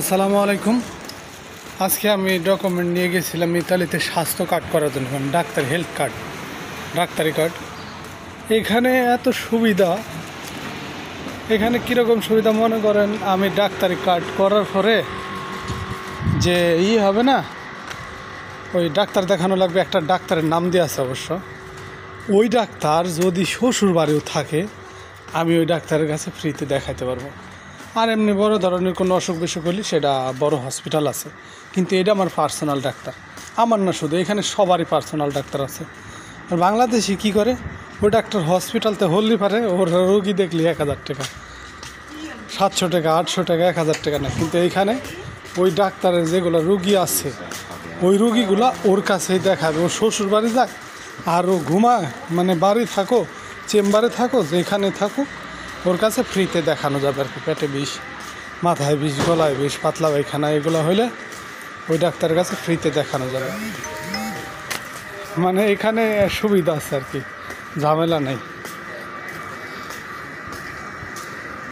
আসসালামু আলাইকুম। আজকে আমি ডকুমেন্ট নিয়ে গেছিলাম ইতালিতে স্বাস্থ্য কার্ড করার জন্য, ডাক্তার হেলথ কার্ড, ডাক্তারি কার্ড। এখানে এত সুবিধা, এখানে কীরকম সুবিধা মনে করেন, আমি ডাক্তারি কার্ড করার পরে যে হবে না, ওই ডাক্তার দেখানো লাগবে, একটা ডাক্তারের নাম দিয়ে আছে অবশ্য। ওই ডাক্তার যদি শ্বশুর বাড়িও থাকে, আমি ওই ডাক্তারের কাছে ফ্রিতে দেখাতে পারবো। আর এমনি বড় ধরনের কোনো অসুখ বিসুখ হলে সেটা বড় হসপিটাল আছে, কিন্তু এটা আমার পার্সোনাল ডাক্তার, আমার না শুধু, এখানে সবারই পার্সোনাল ডাক্তার আছে। আর বাংলাদেশি কী করে, ওই ডাক্তার হসপিটালতে হলেই পারে ওর রোগী দেখলি 1000 টাকা, 700 টাকা, 800 টাকা, 1000 টাকা না। কিন্তু এইখানে ওই ডাক্তারের যেগুলো রুগী আছে, ওই রুগীগুলা ওর কাছেই দেখাবে। ওর শ্বশুর বাড়ি যাক আর ও ঘুমায়, মানে বাড়ি থাকো, চেম্বারে থাকো, যেখানে থাকো, ওর কাছে ফ্রিতে দেখানো যাবে আর কি। পেটে বিষ, মাথায় বিষ, গলায় বিষ, পাতলা পায়খানা, এগুলো হলে ওই ডাক্তারের কাছে ফ্রিতে দেখানো যাবে। মানে এখানে সুবিধা আছে আর কি, ঝামেলা নেই।